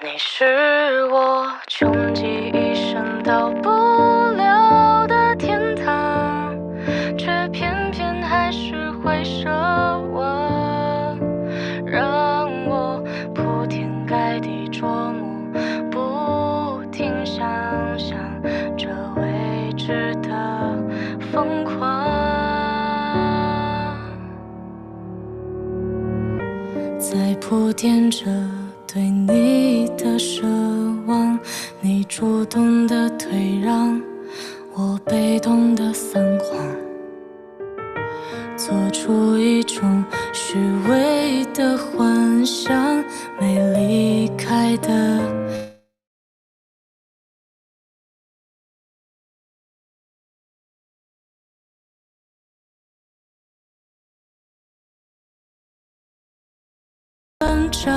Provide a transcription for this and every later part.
你是我穷极一生到不了的天堂，却偏偏还是会奢望，让我铺天盖地琢磨，不停想象这未知的疯狂。在铺垫着对你的奢望，你主动的退让，我被动的撒谎，做出一种虚伪的幻想，没离开的文章。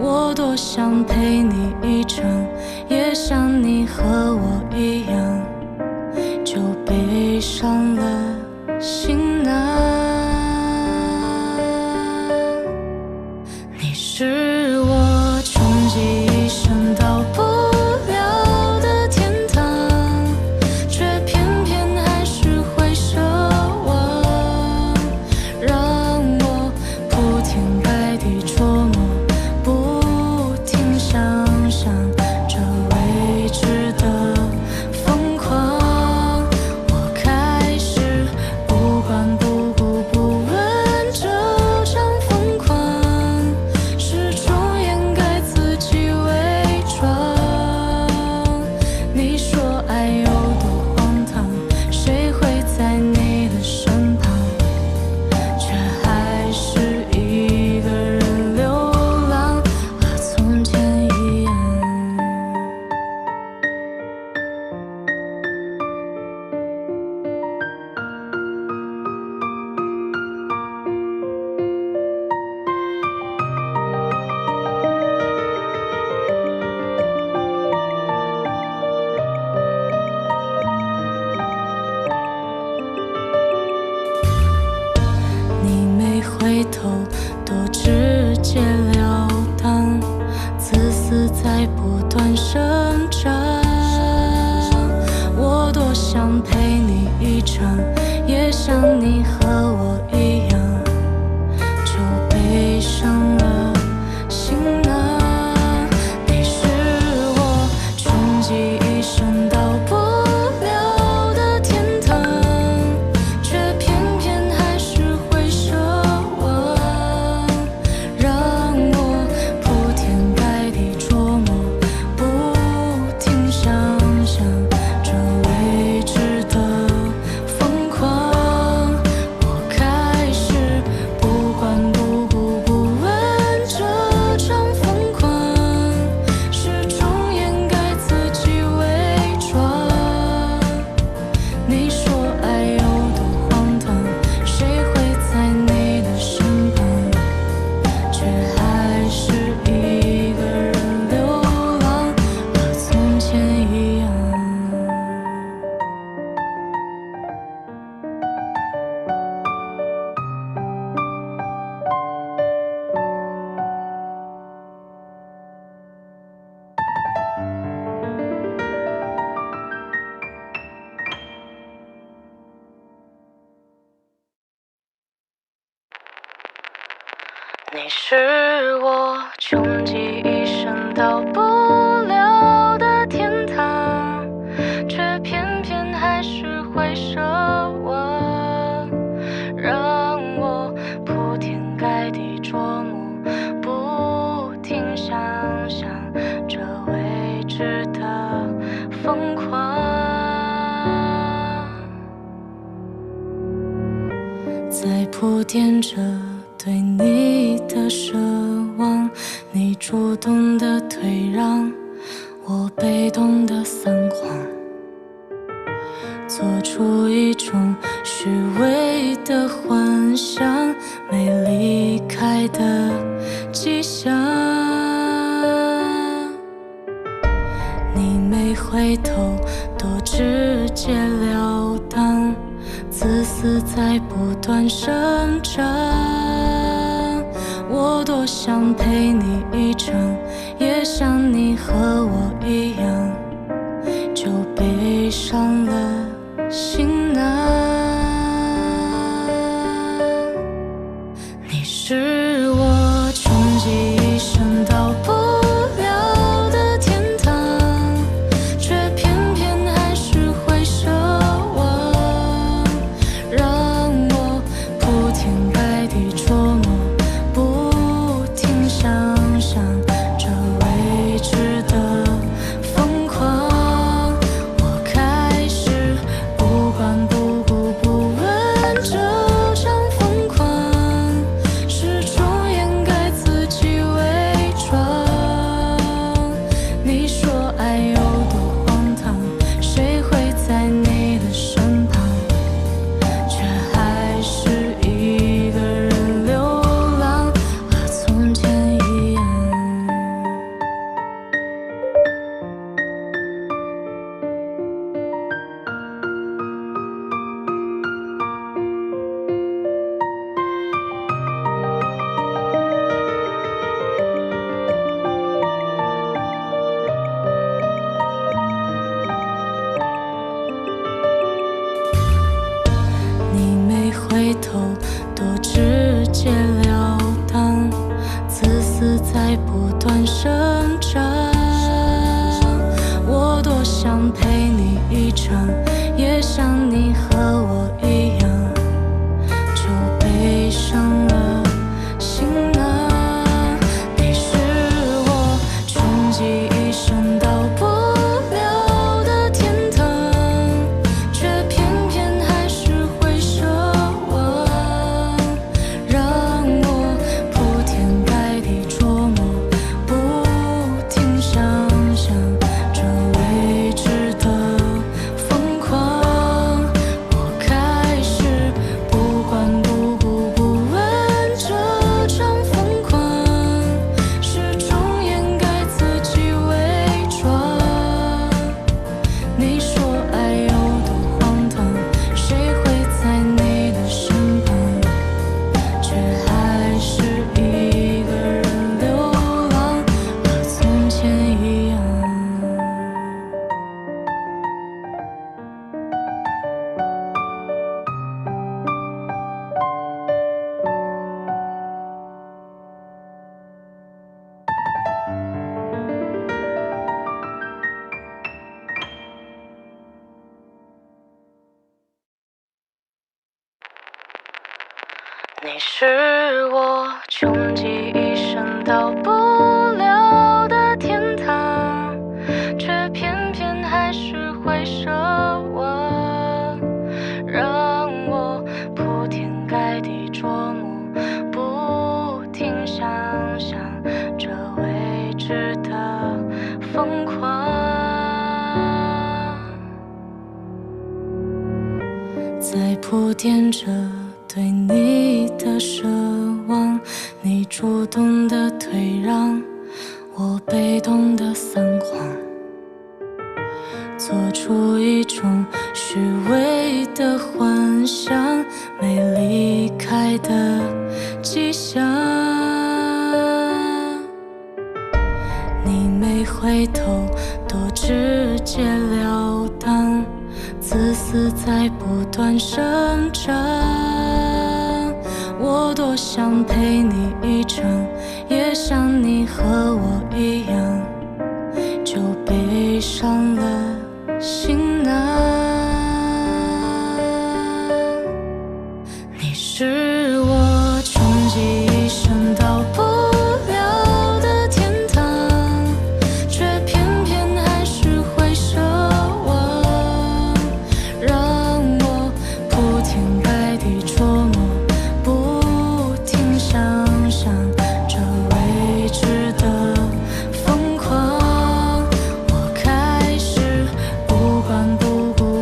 我多想陪你一程，也像你和我一样，就背上了行囊。你是我穷极一生到不了的天堂，却偏偏还是会奢望，让我铺天盖地琢磨，不停想象这未知的疯狂。我开始不管不顾不问这场疯狂，始终掩盖自己伪装。你说爱有多荒唐，谁会在你的身旁，却还是一个人流浪，和从前一样。你没回头，多直截了当，自私在不断生长。我多想陪你一场，也像你和我一样，就背上了行囊。你是我穷极一生到不了的天堂，却偏偏还是会奢望，让我铺天盖地琢磨，不停想象这未知的疯狂。我开始不管不顾不问这场疯狂，始终掩盖自己伪装。你说爱有多荒唐，谁会在你的身旁，却还是一个人流浪，和从前一样。你是我穷极一生到不了的天堂，却偏偏还是会奢望，让我铺天盖地琢磨，不停想象这未知的疯狂。在铺垫着对你的奢望，你主动的退让，我被动的撒谎，做出一种虚伪的幻想，没离开的迹象。你没回头，多直截了当，自私在不断生长。我多想陪你一场，也像你和我一样，就背上了行囊。你是我穷极一生到不了的天堂，却偏偏还是会奢望，让我铺天盖地琢磨，不停想象这未知的疯狂。我开始不管不顾不问这场疯狂，始终掩盖自己伪装。你说爱有多荒唐，谁会在你的身旁，却还是一个人流浪，和从前一样。你没回头，多直截了当，自私在不断生长。我多想陪你一场，也像你和我一样，就背上了行囊。你是我穷极一生到不了的天堂，却偏偏还是会奢望，让我铺天盖地琢磨，不停想象这未知的疯狂。我开始不管不顾不问这场疯狂，始终掩盖自己伪装。你说爱有多荒唐，谁会在你的身旁，却还是一个人流浪，和从前一样。你是我穷极一生到不了的天堂，却偏偏还是会奢望，让我铺天盖地琢磨，不停想象这未知的疯狂。在铺垫着对你的奢望，你主动的退让，我被动的撒谎，做出一种虚伪的幻想，没离开的迹象。你没回头，多直截了当，自私在不断生长。我多想陪你一场，也像你和我一样，就背上了行囊。你是我穷极一生到不了的天堂，却偏偏还是会奢望，让我铺天盖地琢磨，不停想象这未知的疯狂。我开始不管不顾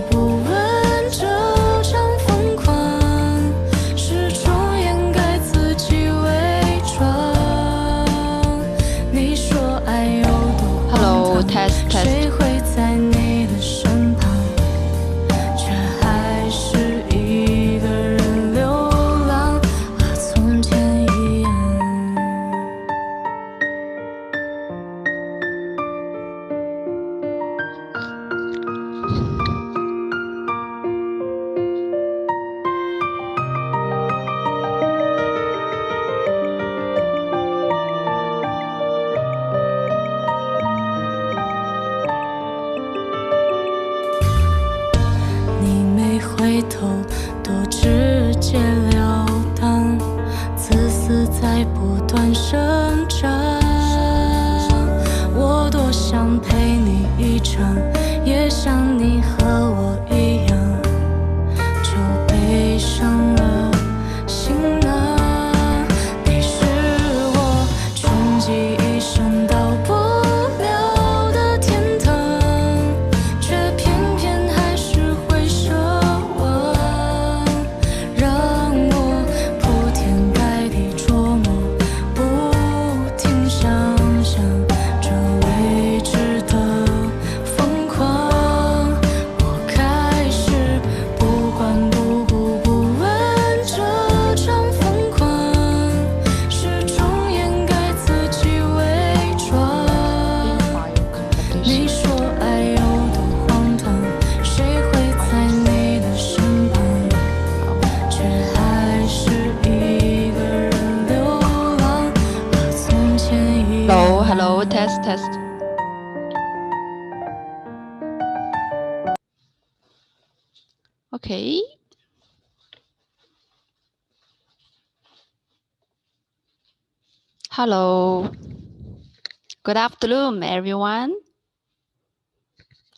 在不断生长。我多想陪你一场，也像你和我一样，就背上了行囊。你是我穷极一生到不了的天堂，却偏偏还是会奢望，让我铺天盖地琢磨，不停想象这未知的疯狂。我开始不管不顾不问这场疯狂，始终掩盖自己伪装。你说爱有多荒唐，谁会在你的身旁，却还是一个人流浪，和从前一样。 Hello, test, test. Okay. Hello. Good afternoon, everyone.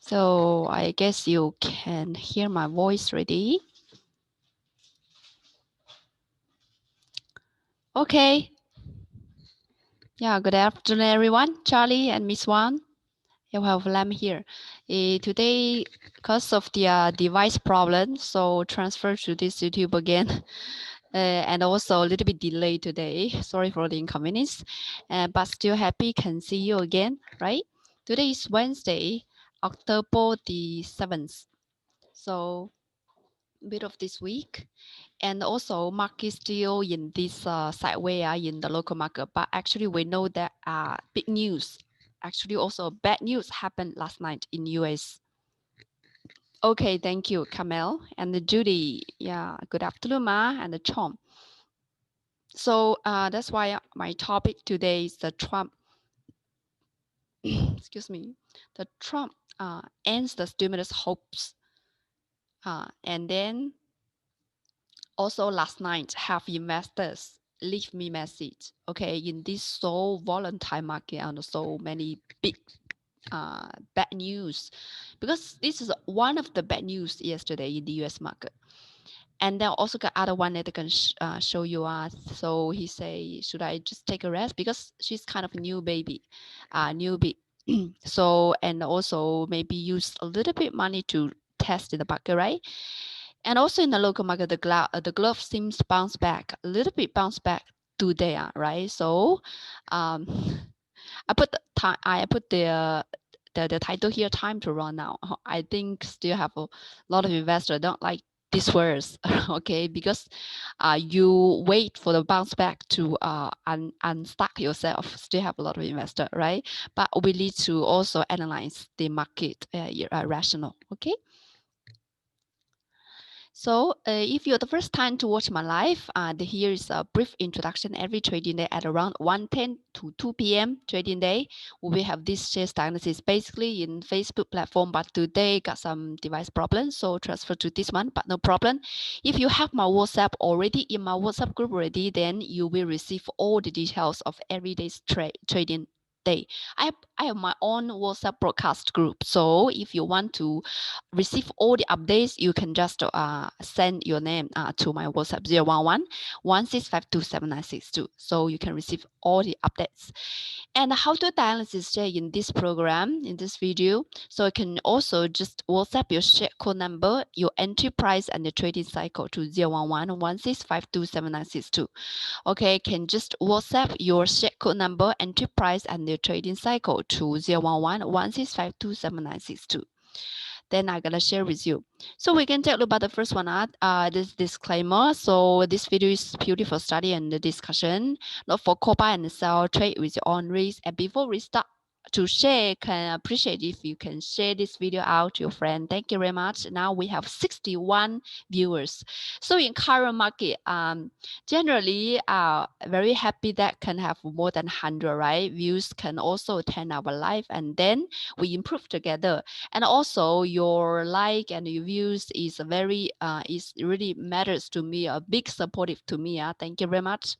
So I guess you can hear my voice already. Okay. Yeah, good afternoon, everyone. Charlie and Miss Wan. You have Lam here. Today, because of the device problem, so transfer to this YouTube again. And also a little bit delayed today. Sorry for the inconvenience, but still happy can see you again, right? Today is Wednesday, October the 7th. So bit of this week. And also market still in this sideways in the local market. But actually we know that big news, actually also bad news happened last night in US. Okay, thank you, Kamel and Judy. Yeah, good afternoon, Ma and Chom. So that's why my topic today is the Trump, excuse me, the Trump ends the stimulus hopes. And then also last night have investors leave me message, okay, in this so volatile market and so many big bad news, because this is one of the bad news yesterday in the US market. And then also got other one that I can show you. So he say, should I just take a rest? Because she's kind of a new baby, newbie. So, and also maybe use a little bit money to test in the market, right? And also in the local market, the glove seems to bounce back, a little bit bounce back today, right? So I put the time, I put the title here, time to run now. I think still have a lot of investors don't like these words, okay, because you wait for the bounce back to unstuck yourself. Still have a lot of investor, right? But we need to also analyze the market rational, okay? So if you're the first time to watch my live, here is a brief introduction. Every trading day at around 1:10 to 2 p.m. trading day, we have this share diagnosis basically in Facebook platform, but today got some device problems, so transfer to this one, but no problem. If you have my WhatsApp already, in my WhatsApp group already, then you will receive all the details of every day's trading day. I have my own WhatsApp broadcast group, so if you want to receive all the updates, you can just send your name to my WhatsApp 011 1652792. So you can receive all the updates. And how to dialysis share in this program, in this video. So you can also just WhatsApp your share code number, your entry price, and the trading cycle to 011 1652792. Okay, can just WhatsApp your share code number, entry price, and the trading cycle to 011 1652792. Then I'm gonna share with you. So we can take a look about the first one this disclaimer. So this video is beautiful study and the discussion, not for buy and sell, trade with your own risk. And before we start to share, can appreciate if you can share this video out to your friend. Thank you very much. Now we have 61 viewers. So in current market, generally very happy that can have more than 100, right? Views can also attend our live, and then we improve together. And also your like and your views is very is really matters to me, a big supportive to me. Thank you very much.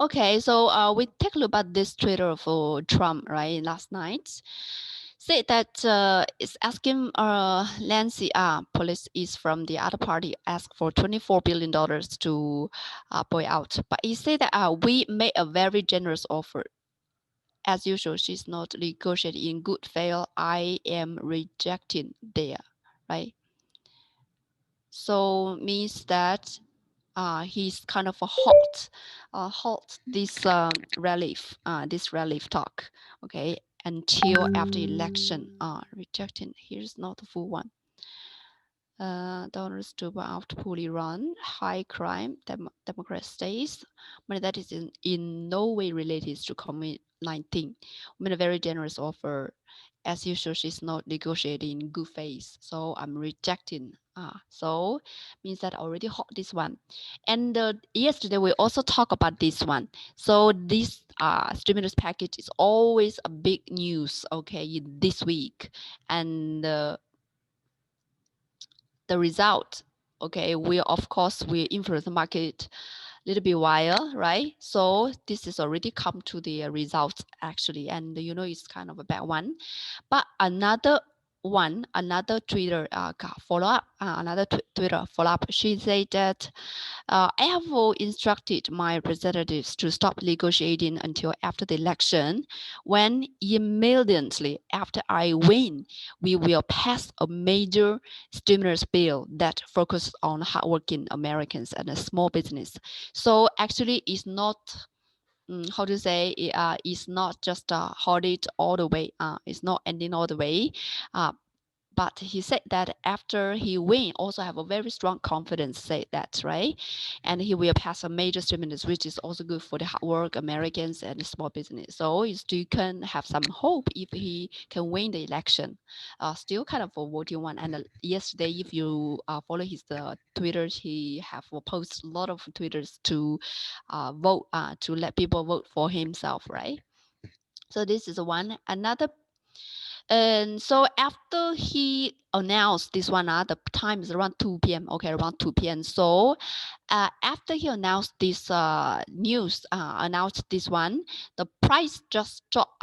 Okay, so we take a look at this Twitter for Trump, right? Last night, said that it's asking Nancy police is from the other party asked for $24 billion to buy out, but he said that we made a very generous offer. As usual, she's not negotiating in good faith. I am rejecting there, right? So means that he's kind of a halt this relief talk, okay, until after election. Rejecting. Here's not the full one. Donors to out poorly run, high crime, Democrat states, but that is in no way related to COVID-19. I mean, a very generous offer. As usual, she's not negotiating in good faith, so I'm rejecting. So means that I already hot this one. And yesterday we also talk about this one. So this stimulus package is always a big news, okay, this week, and the result, okay, will of course will influence the market a little bit while, right? So this is already come to the results actually, and you know it's kind of a bad one. But another Twitter follow up, Twitter follow up. She said that I have instructed my representatives to stop negotiating until after the election, when immediately after I win, we will pass a major stimulus bill that focuses on hardworking Americans and a small business. So actually, it's not how to say it's not just hold it all the way. It's not ending all the way. But he said that after he win, also have a very strong confidence, say that, right? And he will pass a major stimulus, which is also good for the hard work Americans and the small business. So you still can have some hope if he can win the election. Still kind of a voting one. And yesterday, if you follow his Twitter, he have posted a lot of Twitters to vote, to let people vote for himself, right? So this is one. Another, and so after he announced this one, the time is around 2 p.m. Okay, around 2 p.m. So after he announced this announced this one, the price just dropped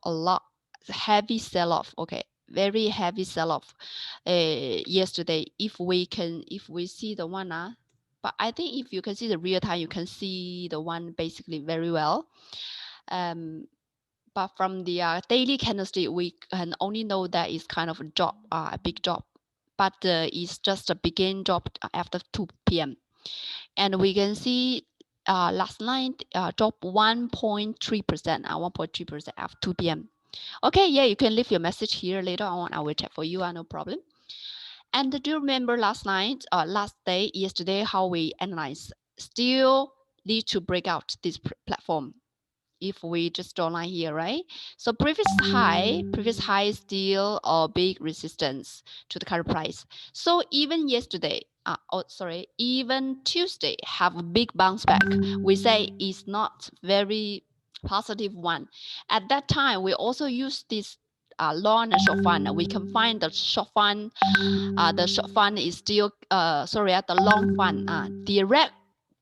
a lot. Heavy sell off. Okay, very heavy sell off. Yesterday, if we see the one, but I think if you can see the real time, you can see the one basically very well. But from the daily candlestick, we can only know that it's kind of a drop, a big drop. But it's just a begin drop after 2 p.m. And we can see last night dropped 1.3%, 1.3% after 2 p.m. Okay, yeah, you can leave your message here later on. I will check for you, no problem. And do you remember last night, yesterday, how we analyze still need to break out this platform? If we just draw line here, right? So previous high is still a big resistance to the current price. So even yesterday, even Tuesday have a big bounce back. We say it's not very positive one. At that time, we also use this long and short fund. We can find the short fund. The short fund is still at the long fund. The red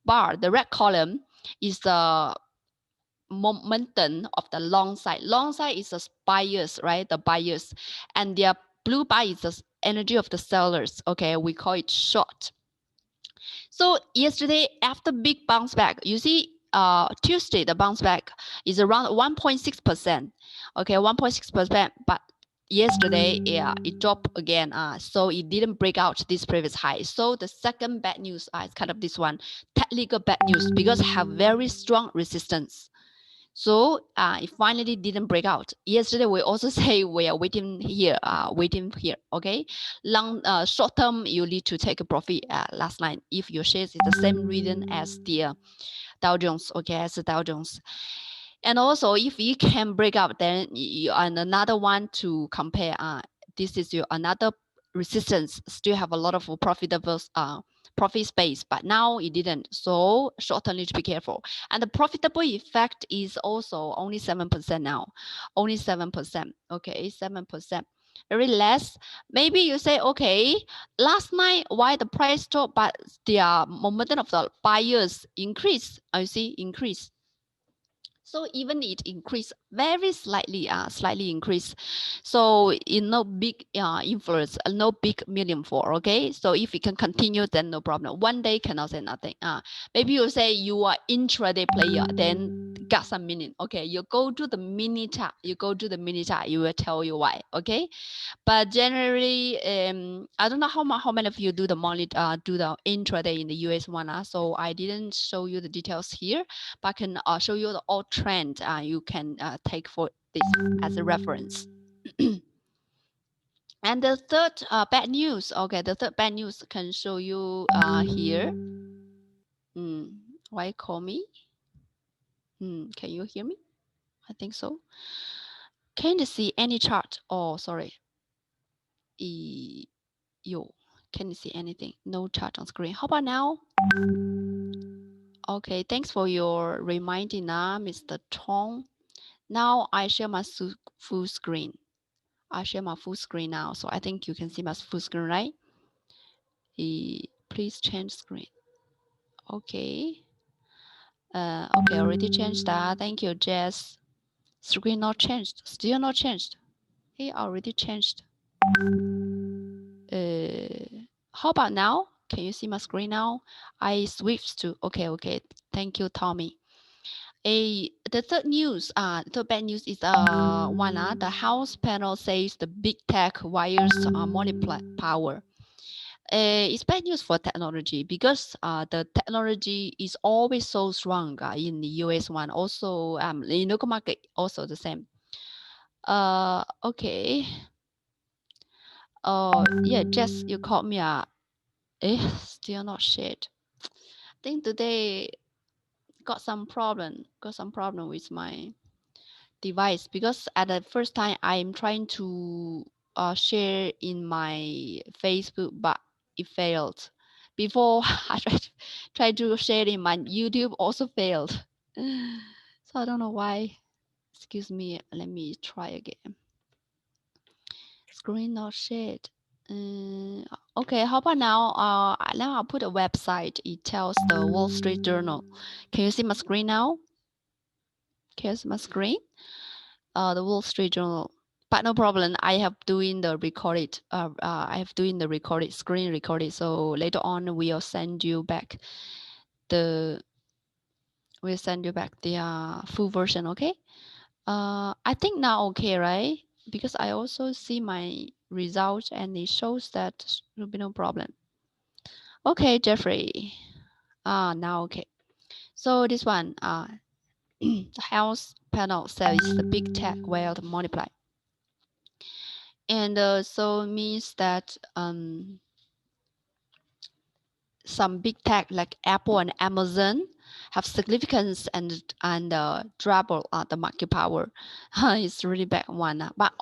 bar, the red column is the momentum of the long side. Long side is the buyers, right? The buyers, and the blue bar is the energy of the sellers. Okay, we call it short. So yesterday, after big bounce back, you see, Tuesday the bounce back is around 1.6%. Okay, 1.6%, but yesterday, yeah, it dropped again. So it didn't break out this previous high. So the second bad news is kind of this one, technical bad news, because have very strong resistance. So it finally didn't break out. Yesterday, we also say we are waiting here, okay? Short term, you need to take a profit last night if your shares is the same reason as the Dow Jones, okay, as the Dow Jones. And also, if you can break out, then you and another one to compare. This is your another resistance. Still have a lot of profitable profit space, but now it didn't. So short term need to be careful. And the profitable effect is also only 7% now, only 7%. Okay, 7%. very less. Maybe you say, okay, last night why the price dropped, but the momentum of the buyers increase. I see increase. So even it increase very slightly, slightly increase. So in no big influence, no big million for, okay? So if it can continue, then no problem. One day cannot say nothing. Maybe you say you are intraday player, then got some meaning. Okay, you go to the mini chart, you will tell you why, okay? But generally, I don't know how many of you do the do the intraday in the US one. So I didn't show you the details here, but I can show you the all trend. You can take for this as a reference. And the third bad news. Okay, the third bad news can show you here. Why call me? Can you hear me? I think so. Can you see any chart? Oh, sorry. Yo, can you see anything? No chart on screen. How about now? Okay, thanks for your reminding, Mr. Tong. Now I share my full screen. I share my full screen now, so I think you can see my full screen, right? Please change screen. Okay. Okay, already changed that. Thank you, Jess. Screen not changed. Still not changed. Hey, already changed. How about now? Can you see my screen now? I switched to okay. Thank you, Tommy. The third news, the bad news is the House panel says the big tech wires multiply power. It's bad news for technology because the technology is always so strong in the US one. Also, in local market also the same. Okay. Yeah, Jess, you called me. Still not shared. I think today got some problem with my device because at the first time I'm trying to share in my Facebook, but it failed. Before I tried to share in my YouTube, also failed. So I don't know why. Excuse me. Let me try again. Screen not shared. Okay, how about now? Now I'll put a website. It tells the Wall Street Journal. Can you see my screen now? Can you see my screen? The Wall Street Journal. But no problem. I have doing the recorded. I have doing the recorded screen recorded. So later on, we'll send you back the full version. Okay. I think now okay, right? Because I also see my results and it shows that will be no problem. Okay, Jeffrey. Now okay. So this one, the House panel says the big tech will multiply. And so means that some big tech like Apple and Amazon have significance and trouble the market power. It's really bad one. But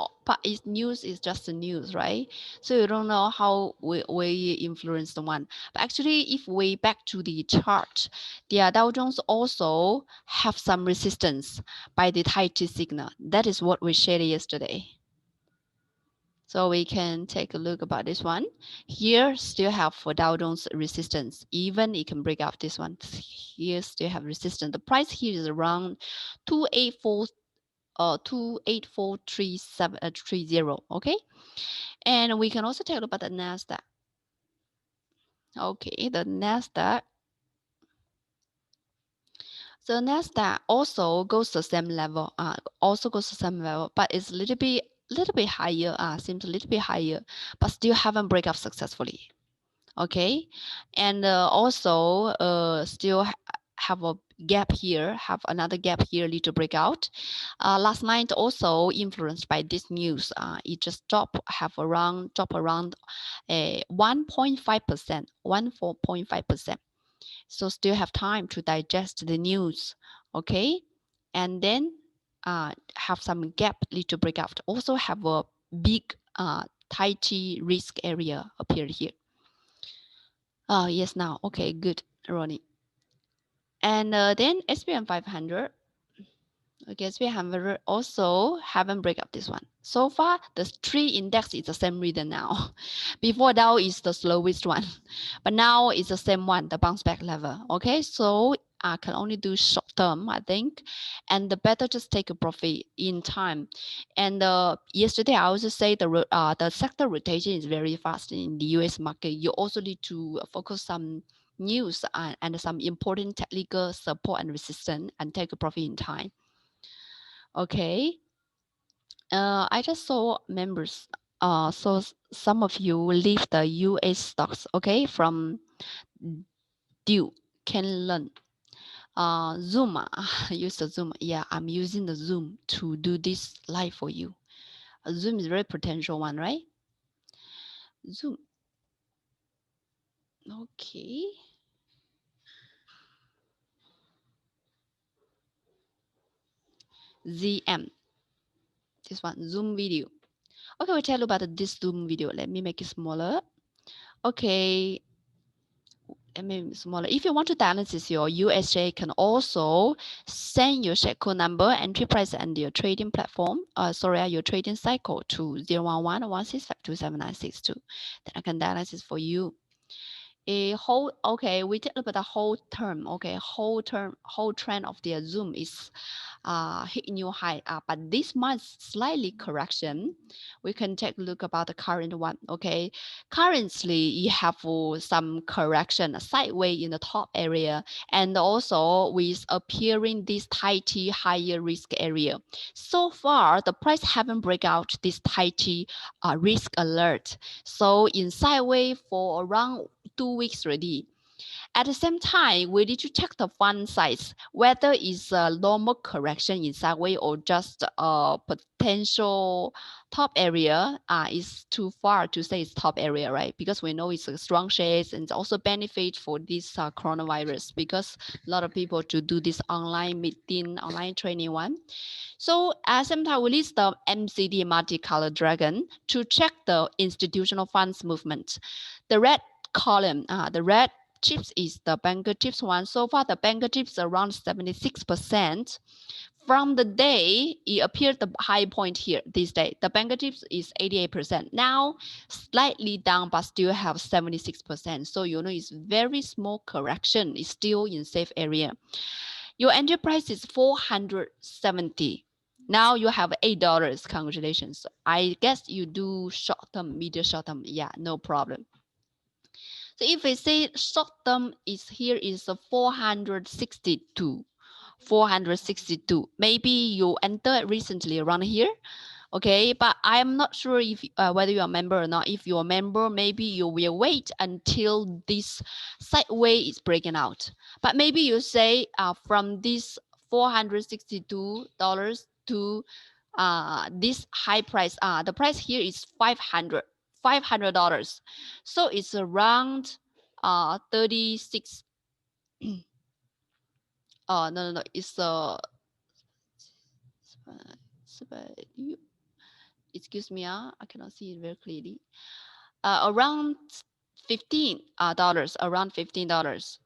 its news is just the news, right? So you don't know how we influence the one. But actually, if we back to the chart, the Dow Jones also have some resistance by the Tai Chi signal. That is what we shared yesterday. So we can take a look about this one. Here still have for Dow Jones resistance. Even it can break out this one. Here still have resistance. The price here is around 284.3730. Okay. And we can also take a look at the Nasdaq. Okay, the Nasdaq. So Nasdaq also goes to the same level. But it's a little bit higher. Seems a little bit higher, but still haven't break up successfully. Okay, and also still have a gap here, have another gap here, little breakout. Last night also influenced by this news. It just drop around 1.5%, 14.5%. So still have time to digest the news. Okay, and then have some gap, little breakout. Also have a big Tai Chi risk area appeared here. Yes, now. Okay, good, Ronnie. And then SPM 500. Okay, so we have also haven't break up this one. So far, the three index is the same reason now. Before Dow is the slowest one, but now it's the same one, the bounce back level. Okay, so I can only do short term, I think, and the better just take a profit in time. And yesterday I also say the sector rotation is very fast in the US market. You also need to focus some news and some important technical support and resistance and take a profit in time. Okay. I just saw members. Some of you leave the US stocks. Okay, from Dew can learn. Zoom. Use the Zoom. Yeah, I'm using the Zoom to do this live for you. Zoom is very potential one, right? Zoom. Okay. ZM. This one Zoom video. Okay, we'll tell you about this Zoom video. Let me make it smaller. Okay. Let me smaller. If you want to diagnosis your USJ, can also send your share code number, entry price, and your trading platform. Your trading cycle to 011-165-27962. Then I can diagnosis for you. We talk about the whole term. Okay, whole trend of the Zoom is hit new high. But this month slightly correction. We can take a look about the current one. Okay, currently you have some correction sideways in the top area, and also with appearing this tighty higher risk area. So far, the price haven't break out this tighty risk alert. So in sideways for around 2 weeks already. At the same time, we need to check the fund size, whether it's a normal correction in sideways or just a potential top area. Is too far to say it's top area, right? Because we know it's a strong shares and also benefit for this coronavirus, because a lot of people to do this online meeting, online training one. So at the same time, we list the MCD multi-color dragon to check the institutional funds movement. The red column, the red chips is the banker chips one. So far, the banker chips around 76%. From the day it appeared the high point here this day, the banker chips is 88%. Now slightly down, but still have 76%. So you know it's very small correction. It's still in safe area. Your entry price is 470. Now you have $8. Congratulations. I guess you do short term, medium short term. Yeah, no problem. So if we say short term is here is a 462. 462. Maybe you entered recently around here. Okay, but I'm not sure if whether you're a member or not. If you're a member, maybe you will wait until this sideways is breaking out. But maybe you say from this $462 to this high price, the price here is $500. So it's around 36. No, it's excuse me, I cannot see it very clearly. Around $15, around $15.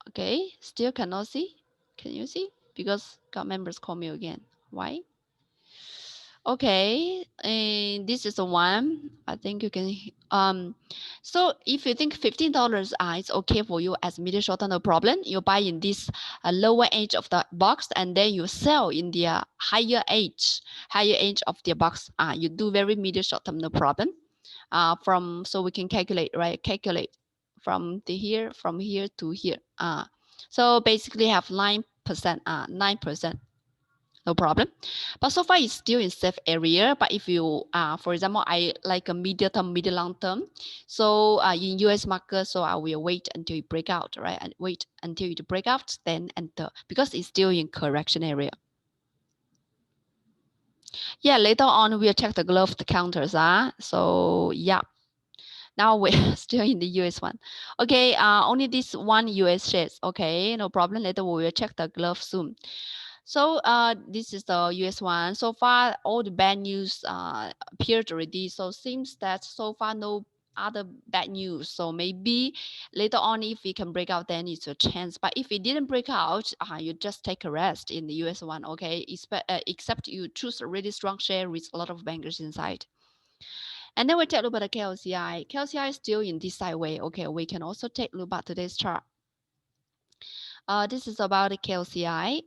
Okay, still cannot see. Can you see? Because got members call me again. Why? Okay, and this is the one. I think you can. So if you think $15 is okay for you as medium short term, no problem. You buy in this lower edge of the box, and then you sell in the higher edge of the box. You do very medium short term, no problem. So we can calculate, right? Calculate from here to here. So basically have 9%, 9%. No problem. But so far it's still in safe area. But if you, for example, I like a medium term, medium long term. So in US market, so I will wait until it break out, right? And wait until it break out, then enter, because it's still in correction area. Yeah, later on we'll check the glove counters. So yeah. Now we're still in the US one. Okay, only this one US shares. Okay, no problem. Later we will check the glove soon. So this is the US one. So far, all the bad news appeared already. So seems that so far no other bad news. So maybe later on, if we can break out, then it's a chance. But if it didn't break out, you just take a rest in the US one, okay? Except you choose a really strong share with a lot of bankers inside. And then we take a look at the KLCI. KLCI is still in this sideway. Okay, we can also take a look at today's chart. This is about the KLCI.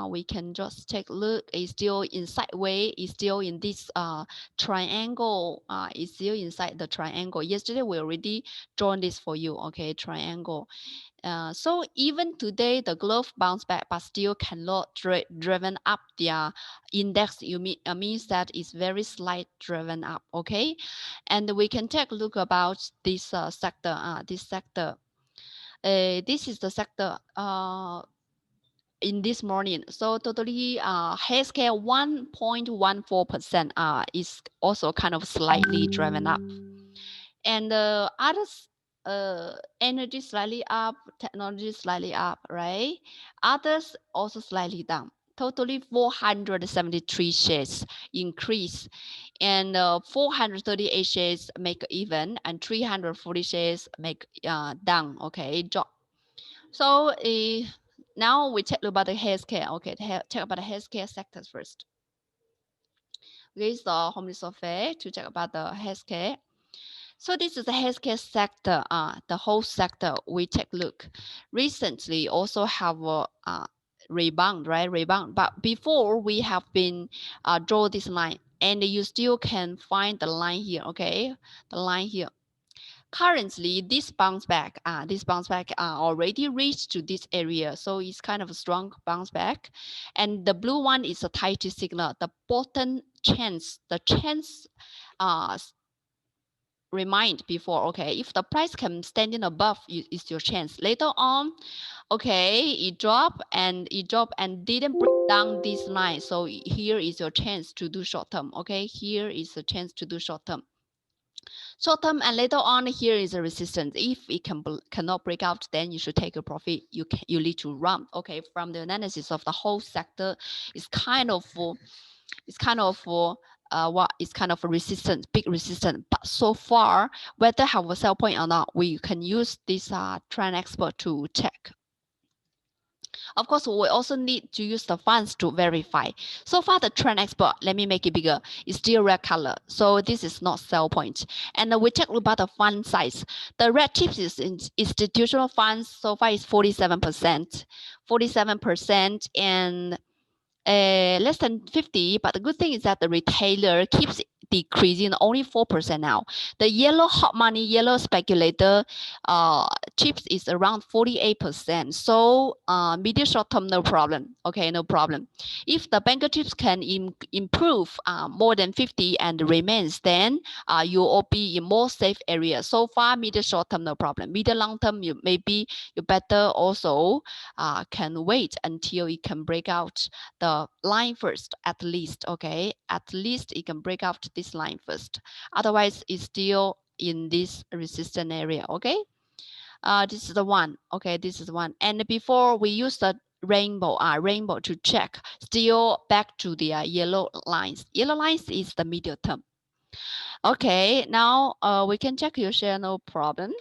We can just take a look. It's still in sideways. It's still in this triangle. It's still inside the triangle. Yesterday we already drawn this for you. Okay, triangle. So even today the glove bounced back, but still cannot driven up their index. Means that it's very slight driven up. Okay, and we can take a look about this sector. This sector. This is the sector in this morning. So totally healthcare 1.14% is also kind of slightly driven up. And others energy slightly up, technology slightly up, right? Others also slightly down. Totally 473 shares increase, and 438 shares make even, and 340 shares make down. Okay, drop. So now we check about the healthcare. Okay, check about the healthcare sectors first. Okay, so Home Software to check about the healthcare. So this is the healthcare sector. The whole sector we take a look. Recently also have a rebound, right? Rebound. But before we have been draw this line, and you still can find the line here. Okay, the line here. Currently, this bounce back already reached to this area, so it's kind of a strong bounce back. And the blue one is a tight signal. The bottom chance, uh, remind before, okay, if the price can standing above, is your chance. Later on, okay, it dropped and didn't break down this line. So here is your chance to do short term. Okay, here is a chance to do short term. Short term, and later on here is a resistance. If it cannot break out, then you should take a profit. You need to run. Okay, from the analysis of the whole sector, it's kind of what is kind of a resistance, big resistance. But so far, whether have a sell point or not, we can use this trend expert to check. Of course, we also need to use the funds to verify. So far, the trend expert, let me make it bigger, is still red color. So this is not sell point. And we check about the fund size. The red chips is institutional funds. So far is 47%. 47%, and less than 50, but the good thing is that the retailer keeps decreasing, only 4% now. The yellow hot money, yellow speculator chips is around 48%. So medium short term, no problem. Okay, no problem. If the banker chips can improve more than 50 and remains, then you will be in more safe area. So far, medium short term, no problem. Medium long term, you better also can wait until it can break out the line first, at least. Okay, at least it can break out this line first. Otherwise, it's still in this resistance area. Okay, this is the one. Okay, this is the one. And before we use the rainbow to check, still back to the yellow lines. Yellow lines is the medium term. Okay, now we can check your share, no problem.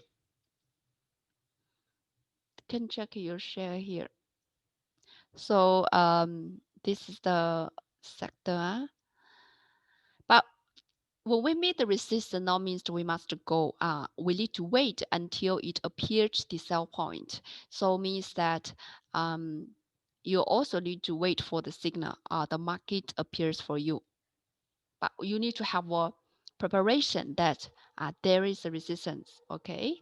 Can check your share here. So this is the sector. But when we meet the resistance, now means we must go. We need to wait until it appears the sell point. So means that you also need to wait for the signal. The market appears for you, but you need to have a preparation that there is a resistance. Okay.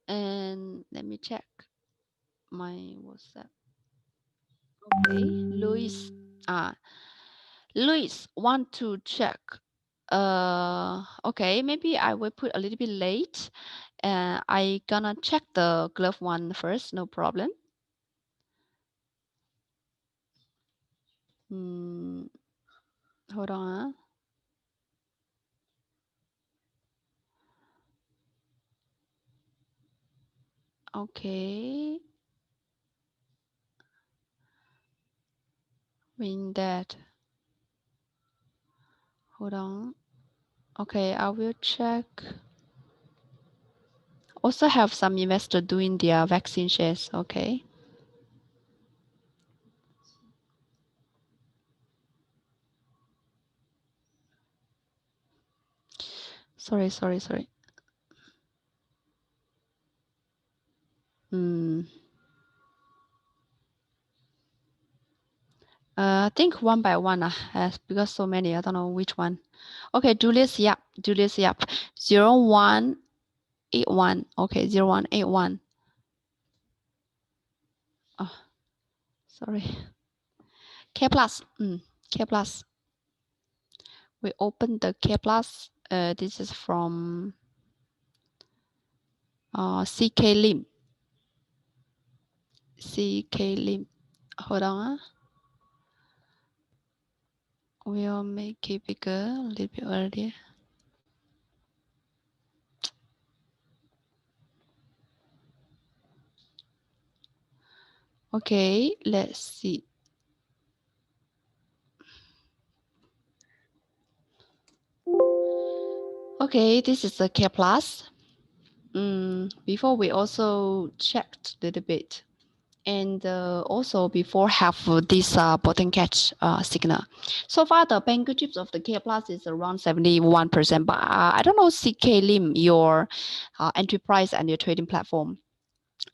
And let me check my WhatsApp. Okay, Luis. Luis want to check. Okay, maybe I will put a little bit late. I gonna check the glove one first, no problem. Hold on. Okay. Mean that. Hold on. Okay, I will check. Also have some investor doing their vaccine shares. Okay. Sorry. I think one by one, because so many, I don't know which one. Okay, Julius Yap, 0181. Okay, 0181. Oh, sorry. K plus, K plus. We open the K plus. This is from CK Lim. CK Lim. Hold on. We'll make it bigger a little bit earlier. Okay, let's see. Okay, this is the K plus. Before we also checked a little bit, and also before have this bottom catch signal. So far, the bank chips of the K plus is around 71%, but I don't know CK Lim, your entry price and your trading platform,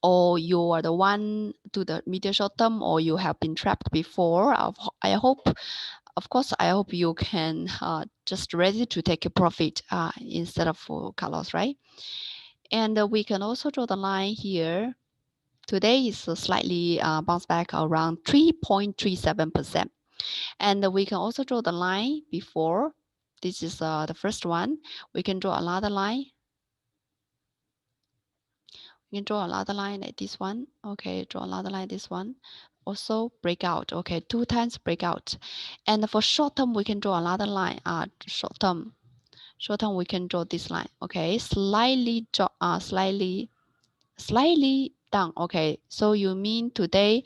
or you are the one to the medium short term, or you have been trapped before. I hope, of course, I hope you can just ready to take a profit instead of cut loss, right? And we can also draw the line here. Today is slightly bounced back around 3.37%. And we can also draw the line before. This is the first one. We can draw another line. We can draw another line like this one. Okay, draw another line, this one. Also breakout. Okay, 2 times breakout. And for short term, we can draw another line. Short term, we can draw this line. Okay, slightly down. Okay, so you mean today,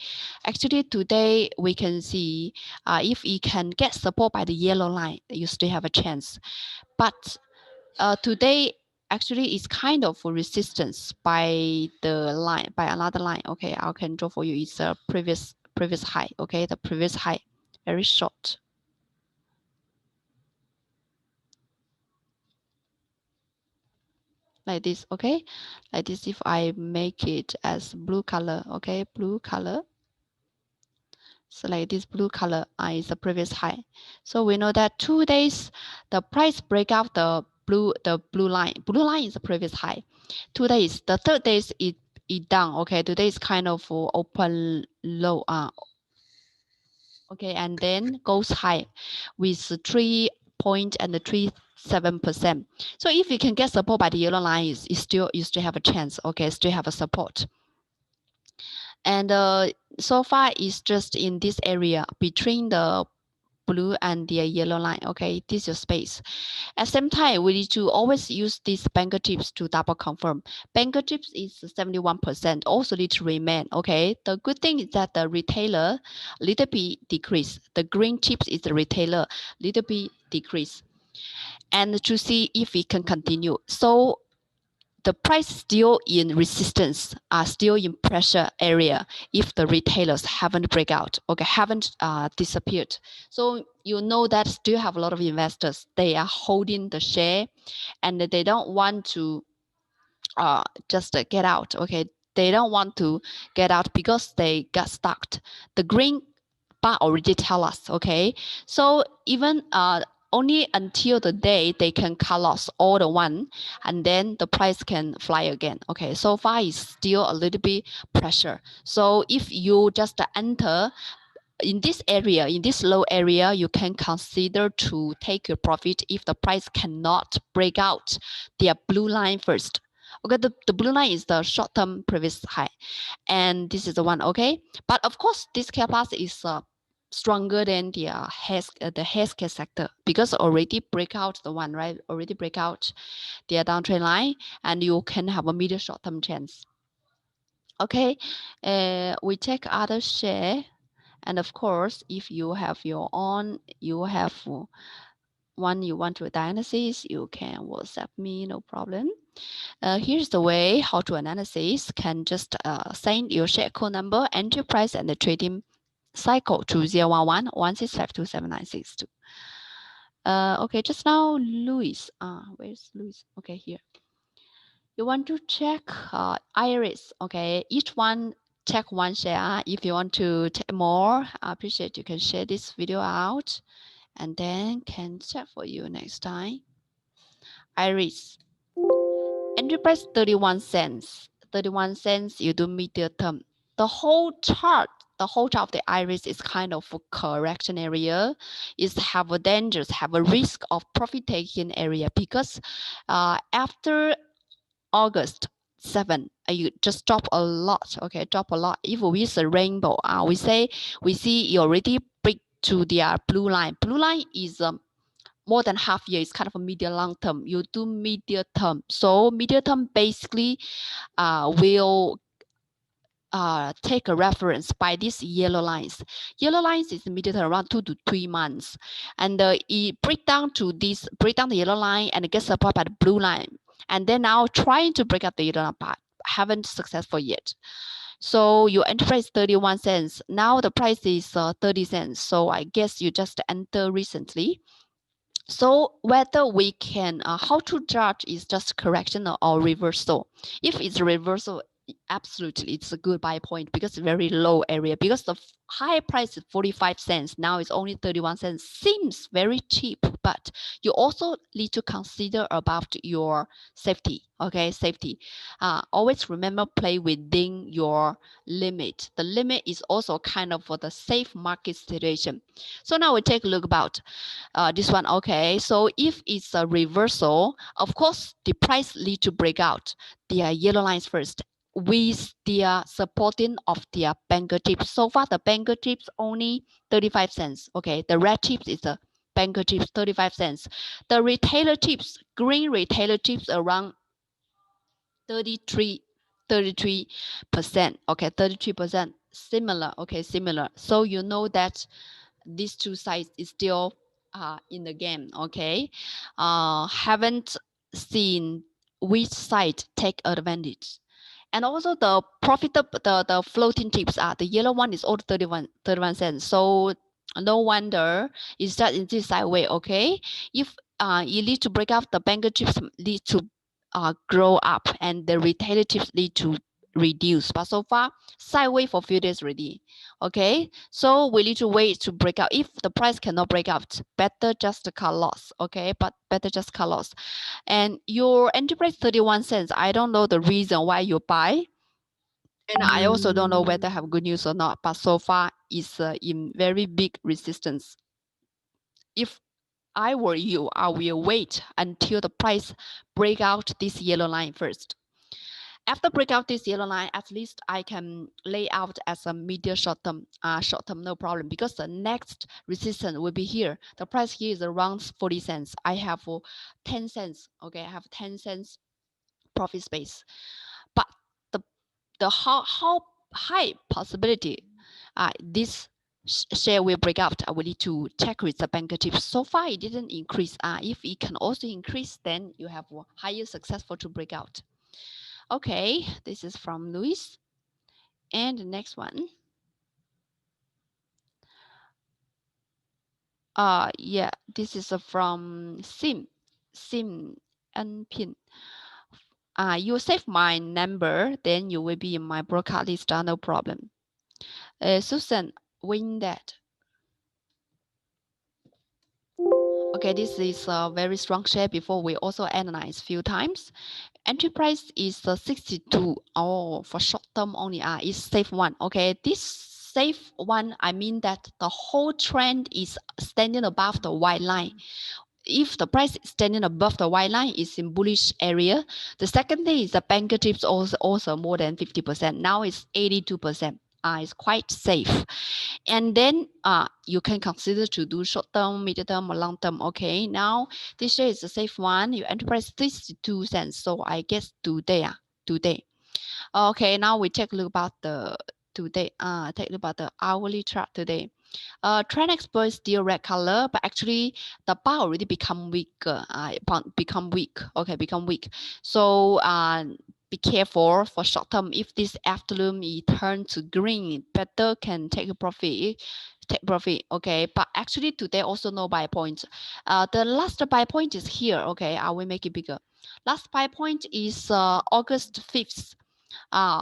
actually today we can see if we can get support by the yellow line, you still have a chance. But today actually is kind of a resistance by the line, by another line. Okay, I can draw for you. It's a previous high. Okay, the previous high, very short. Like this. Okay, like this. If I make it as blue color, okay, blue color. So like this blue color is the previous high. So we know that 2 days, the price break out the blue line. Blue line is the previous high. 2 days, the third days it down. Okay, today is kind of open low. Okay, and then goes high with 3.37%. So if you can get support by the yellow line, you still have a chance. Okay, still have a support. And so far it's just in this area between the blue and the yellow line. Okay, this is your space. At the same time, we need to always use these banker chips to double confirm. Banker chips is 71%, also need to remain. Okay, the good thing is that the retailer little bit decrease. The green chips is the retailer little bit decrease. And to see if we can continue. So the price still in resistance, still in pressure area if the retailers haven't break out, okay, haven't disappeared. So you know that still have a lot of investors. They are holding the share and they don't want to just get out. Okay, they don't want to get out because they got stuck. The green bar already tell us. Okay, so even only until the day they can cut loss all the one, and then the price can fly again. Okay, so far is still a little bit pressure. So if you just enter in this area, in this low area, you can consider to take your profit if the price cannot break out their blue line first. Okay, the blue line is the short-term previous high, and this is the one. Okay, but of course, this K plus is stronger than the healthcare sector because already break out the one, right? Already break out their downtrend line, and you can have a medium short-term chance. Okay, we take other share, and of course, if you have your own, you have one you want to diagnosis, you can WhatsApp me, no problem. Here's the way how to analysis. Can just send your share code number, entry price, and the trading cycle to 011-165-27962. Okay, just now, Louis. Where's Louis? Okay, here. You want to check iris. Okay, each one check one share. If you want to check more, I appreciate you can share this video out, and then can check for you next time. Iris. Entry price 31 cents. 31 cents, you do medium term. The whole chart of the iris is kind of a correction area. Is have a dangers, have a risk of profit taking area because after August 7, you just drop a lot. Okay, drop a lot. If we use a rainbow, we see you already break to the blue line. Blue line is more than half year. Is kind of a medium long term. You do medium term. So medium term basically will take a reference by these yellow lines. Yellow lines is medium term around 2 to 3 months, and it break down the yellow line and get support by the blue line, and then now trying to break up the yellow line, but haven't successful yet. So your entry price 31 cents. Now the price is 30 cents. So I guess you just enter recently. So whether we can, how to judge is just correction or reversal. If it's reversal, absolutely, it's a good buy point because it's very low area. Because the high price is 45 cents, now it's only 31 cents. Seems very cheap, but you also need to consider about your safety. Okay, safety. Always remember play within your limit. The limit is also kind of for the safe market situation. So now we take a look about this one. Okay, so if it's a reversal, of course the price need to break out the yellow lines first with the supporting of the banker chips. So far the banker chips only 35 cents. Okay, the red chips is the banker chips 35 cents. The retailer chips, green retailer chips around 33%. Okay, 33% similar. Okay, similar. So you know that these two sides is still in the game. Okay, haven't seen which side take advantage. And also the profitable, the floating chips the yellow one is all 31 cents. So no wonder it's just in this sideway. Okay, if you need to break out, the banker chips need to grow up and the retailer chips need to reduce. But so far sideways for few days already. Okay, so we need to wait to break out. If the price cannot break out, better just cut loss. Okay, but better just cut loss. And your entry price 31 cents. I don't know the reason why you buy, and I also don't know whether have good news or not. But so far it's in very big resistance. If I were you, I will wait until the price break out this yellow line first. After break out this yellow line, at least I can lay out as a medium short term, no problem, because the next resistance will be here. The price here is around 40 cents. I have 10 cents. Okay, I have 10 cents profit space. But the how high possibility this share will break out. I will need to check with the banker tips. So far it didn't increase. If it can also increase, then you have higher successful to break out. Okay, this is from Luis. And the next one. Yeah, this is from Sim and Pin. You save my number, then you will be in my broadcast list, no problem. Susan, win that. Okay, this is a very strong share. Before we also analyze few times. Entry price is 62. Oh, for short term only. Is safe one. Okay, this safe one, I mean that the whole trend is standing above the white line. If the price is standing above the white line, is in bullish area. The second thing is the banker tips also more than 50%. Now it's 82%. It's quite safe. And then you can consider to do short term, medium term, or long term. Okay, now this share is a safe one. Your entry price 62 cents. So I guess today. Okay, now we take a look about the today. Take a look at the hourly chart today. Trend Expo is still red color, but actually the bar already become weaker. Become weak. Okay, become weak. So be careful for short term. If this afternoon it turn to green, better can take a profit. Take profit. Okay, but actually today also no buy point. The last buy point is here. Okay, I will make it bigger. Last buy point is August 5th.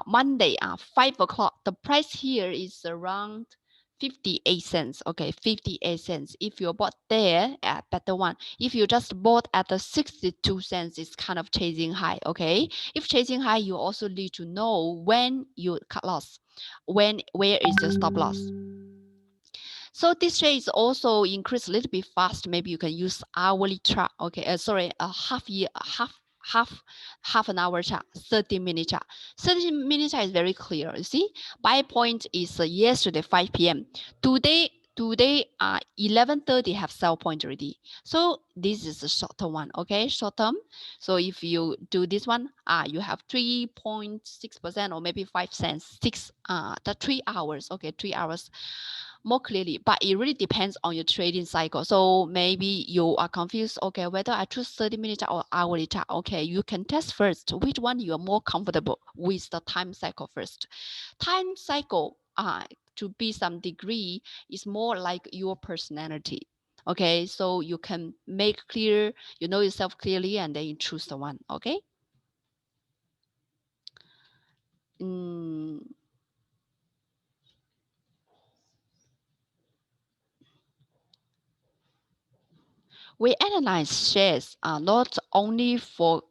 Monday, 5 o'clock. The price here is around 58 cents. Okay, 58 cents. If you bought there, better one. If you just bought at the 62 cents, it's kind of chasing high. Okay, if chasing high, you also need to know when you cut loss, where is the stop loss. So this trade is also increased a little bit fast. Maybe you can use hourly chart. Okay, sorry, a half an hour chart, 30-minute chart. 30-minute chart is very clear. You see, buy point is yesterday 5 p.m. Today 11:30 have sell point already. So this is a short term one. Okay, short term. So if you do this one, you have 3.6% or maybe 5 cents, the 3 hours. Okay, 3 hours. More clearly, but it really depends on your trading cycle. So maybe you are confused, okay, whether I choose 30-minute or hourly chart. Okay, you can test first which one you are more comfortable with the time cycle first. Time cycle, to be some degree, is more like your personality. Okay, so you can make clear, you know yourself clearly, and then you choose the one. Okay. We analyze shares not only for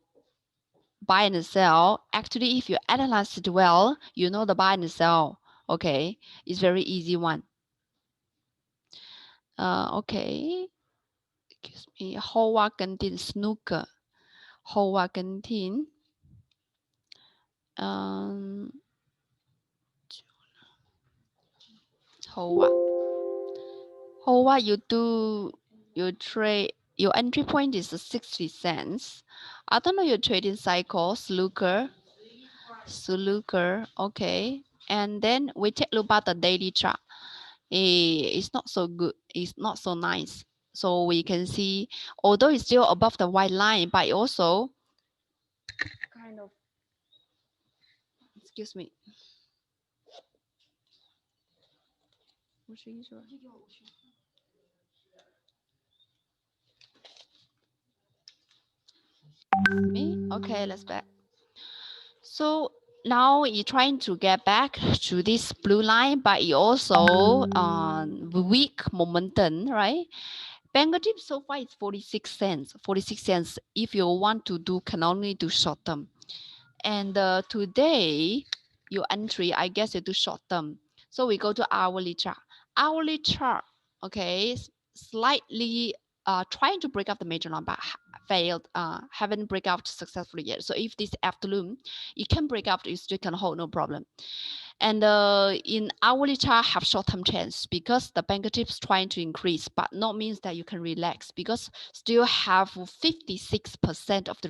buy and sell. Actually, if you analyze it well, you know the buy and sell. Okay, it's very easy one. Okay, excuse me. Hoa Genting Snooker. Hoa Genting. Hoa, you trade, your entry point is 60 cents. I don't know your trading cycle, Snooker, okay. And then we take a look at the daily chart. It's not so good. It's not so nice. So we can see, although it's still above the white line, but also kind of, excuse me. Okay, let's back. So now you're trying to get back to this blue line, but you also weak momentum, right? Bank tip so far is 46 cents. 46 cents. If you want to do, can only do short term. And today, your entry, I guess you do short term. So we go to hourly chart. Hourly chart, okay, slightly trying to break up the major line, but failed, haven't break out successfully yet. So if this afternoon, it can break up, you still can hold, no problem. And in hourly chart have short-term chance because the bank tips trying to increase, but not means that you can relax because still have 56% of the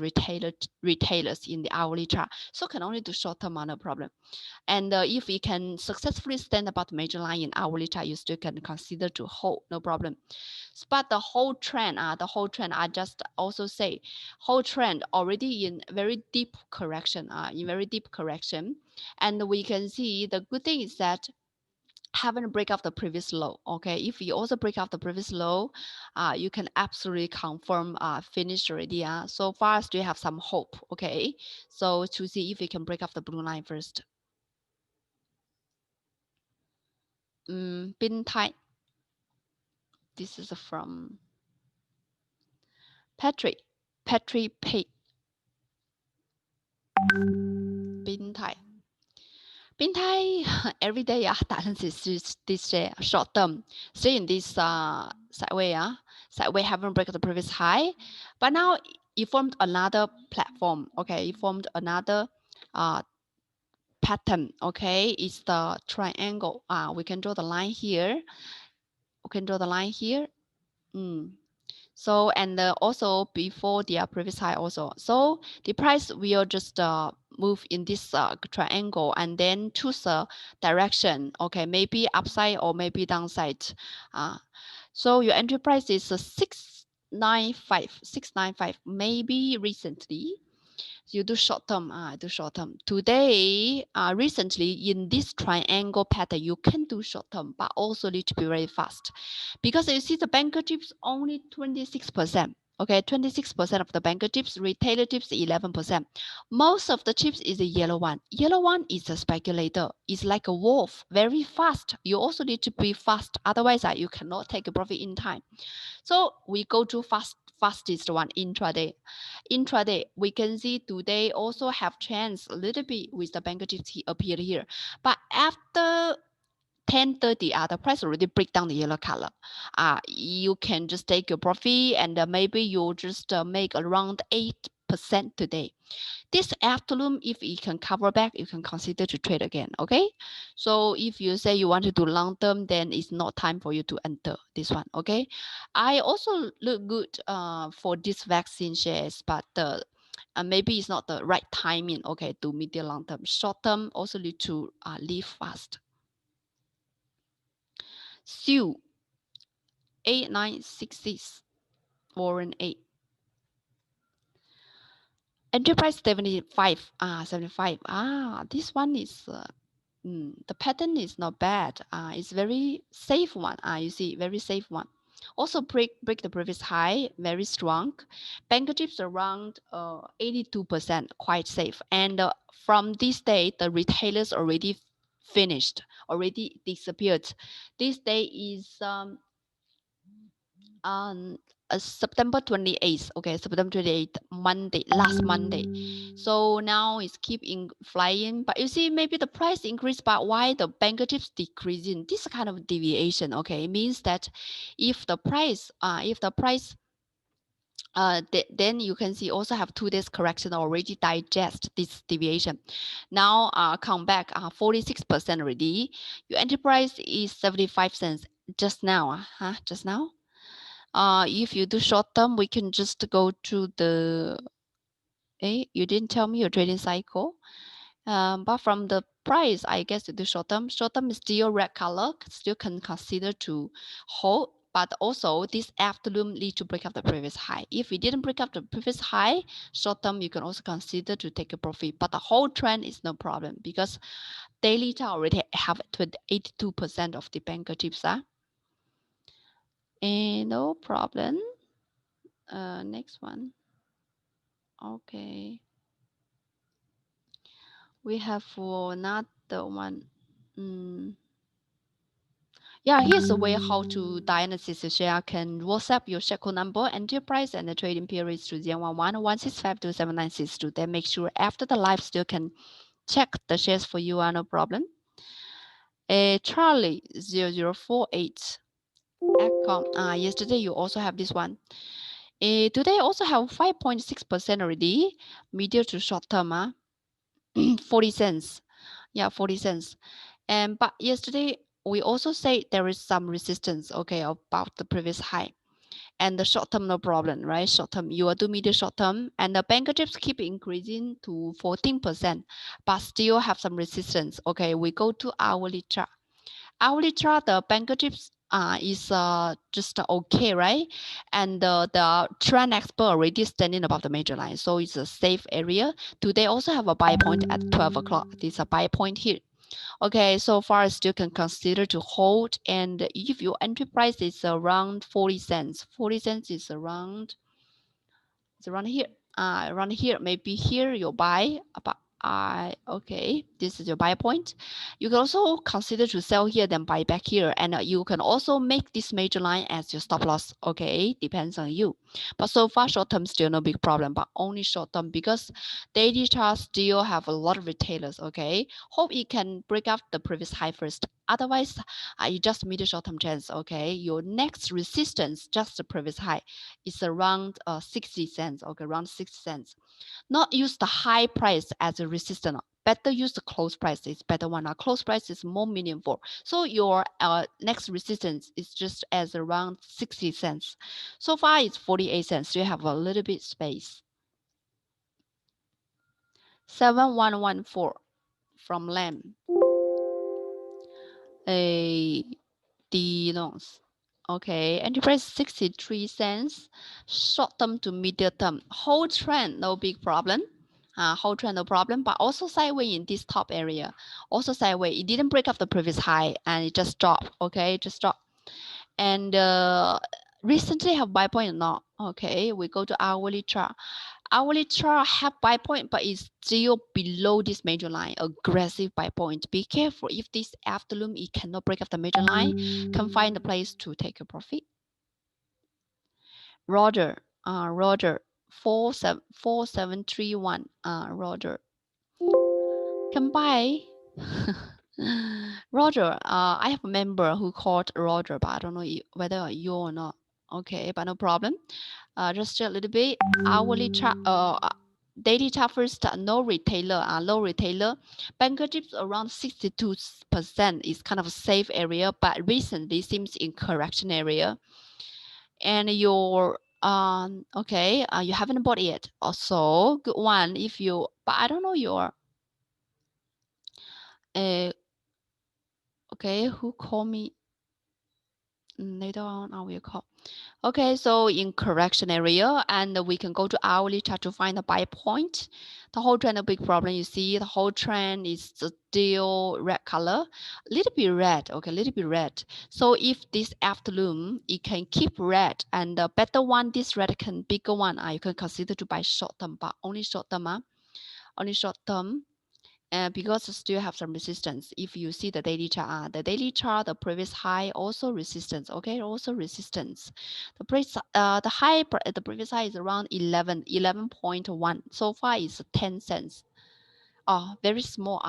retailers in the hourly chart. So can only do short-term, no problem. And if we can successfully stand about the major line in hourly chart, you still can consider to hold, no problem. But the whole trend, I just also say, whole trend already in very deep correction, and we can see the good thing is that haven't break out the previous low. Okay, if you also break out the previous low, you can absolutely confirm finished already. So far, still have some hope. Okay, so to see if we can break up the blue line first. Bintai. This is from Patrick Pay. Bintai. Every day this short term. Stay in this sideway haven't break the previous high, but now it formed another platform. Okay, it formed another pattern. Okay, it's the triangle. We can draw the line here. So, and also before the previous high also. So the price will just move in this triangle and then choose a direction. Okay, maybe upside or maybe downside. So your entry price is 695. Maybe recently you do short term. Do short term. Today, recently in this triangle pattern, you can do short term, but also need to be very fast, because you see the banker chips only 26%. Okay, 26% of the banker chips, retailer chips 11%. Most of the chips is a yellow one. Yellow one is a speculator. It's like a wolf, very fast. You also need to be fast. Otherwise, you cannot take a profit in time. So we go to fastest one, intraday. Intraday, we can see today also have chance a little bit with the banker chips appeared here. But after 10:30, the price already break down the yellow color. You can just take your profit and maybe you just make around 8% today. This afternoon, if it can cover back, you can consider to trade again. Okay, so if you say you want to do long term, then it's not time for you to enter this one. Okay, I also look good for this vaccine shares, but maybe it's not the right timing. Okay, to medium long term. Short term also need to leave fast. Sue 8966 Warren 8. Enterprise 75. 75. This one is the pattern is not bad. It's very safe one. You see, very safe one. Also break the previous high, very strong. Banker chips around 82%, quite safe. And from this day, the retailers already finished, already disappeared. This day is September 28th. Okay, September 28th, Monday, last Monday. So now it's keep flying, but you see maybe the price increased, but why the banker chips decreasing? This kind of deviation, okay, it means that if the price then you can see also have 2 days correction already digest this deviation. Now come back 46% already. Your enterprise is 75 cents just now. Just now. If you do short term, we can just go to the, you didn't tell me your trading cycle. But from the price, I guess you do short term. Short term is still red color, still can consider to hold. But also this afternoon need to break up the previous high. If we didn't break up the previous high, short term, you can also consider to take a profit. But the whole trend is no problem because daily chart already have 82% of the banker chips. And no problem. Next one. Okay. We have for another one. Yeah, here's a way how to diagnosis a share. Can WhatsApp your share code number, enter price, and the trading period to 011-165-2796. Then make sure after the live still can check the shares for you. No problem. Charlie 0048. Accom. Yesterday you also have this one. Today also have 5.6% already. Medium to short term. 40 cents. Yeah, 40 cents. And but yesterday we also say there is some resistance, okay, about the previous high. And the short term, no problem, right? Short term, you are do medium short term, and the banker chips keep increasing to 14%, but still have some resistance. Okay, we go to hourly chart. Hourly chart, the banker chips is just okay, right? And the trend expert already standing above the major line, so it's a safe area. Today also have a buy point at 12 o'clock. This is a buy point here. Okay, so far still can consider to hold. And if your entry price is around 40 cents, 40 cents is around, it's around here. Around here, maybe here you buy about okay, this is your buy point. You can also consider to sell here, then buy back here, and you can also make this major line as your stop loss. Okay, depends on you. But so far, short term still no big problem, but only short term because daily chart still have a lot of retailers. Okay, hope it can break up the previous high first. Otherwise, you just made a short term chance. Okay, your next resistance, just the previous high, is around 60 cents. Okay, around 60 cents. Not use the high price as a resistance. Better use the close price. It's better one. Close price is more meaningful. So your next resistance is just as around 60 cents. So far it's 48 cents. You have a little bit space. 7114 from Lam. The loans. Okay, entry price 63 cents. Short term to medium term. Whole trend, no big problem. Whole trend, no problem, but also sideways in this top area. Also sideways. It didn't break up the previous high and it just dropped. Okay, just dropped. And recently have buy point or not? Okay, we go to hourly chart. Hourly chart have buy point, but it's still below this major line. Aggressive buy point. Be careful. If this afternoon it cannot break up the major line, can find a place to take a profit. Roger, 4731. Roger, can buy. Roger, I have a member who called Roger, but I don't know whether you or not. Okay, but no problem. Just a little bit. Hourly chart, daily chart first. No retailer. Low retailer. Banker chips around 62% is kind of a safe area, but recently seems in correction area. And your okay, you haven't bought yet. Also, good one if you. But I don't know your. Okay, who called me? Later on, I will call. Okay, so in correction area, and we can go to hourly chart to find the buy point. The whole trend, a big problem. You see, the whole trend is still red color, a little bit red. Okay, a little bit red. So if this afternoon it can keep red, and the better one, this red can bigger one, you can consider to buy short term, but only short term. Only short term. Because it still have some resistance. If you see the daily chart, the previous high also resistance. Okay, also resistance. The price, the high, the previous high is around 11.1. So far is 10 cents. Very small,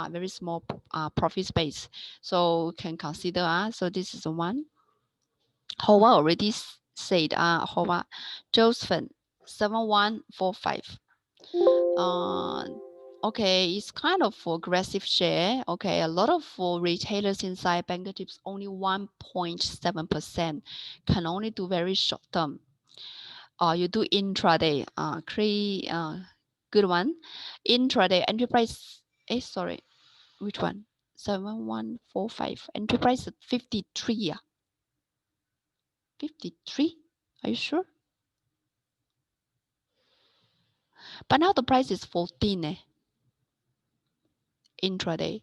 profit space. So can consider. So this is the one. Hova already said. Hova, Josephine, 7145. Okay, it's kind of aggressive share. Okay, a lot of retailers inside banker tips only 1.7%, can only do very short term. You do intraday. Good one. Intraday enterprise. Sorry, which one? 7145. Enterprise 53. Yeah, 53. Are you sure? But now the price is 14. Intraday.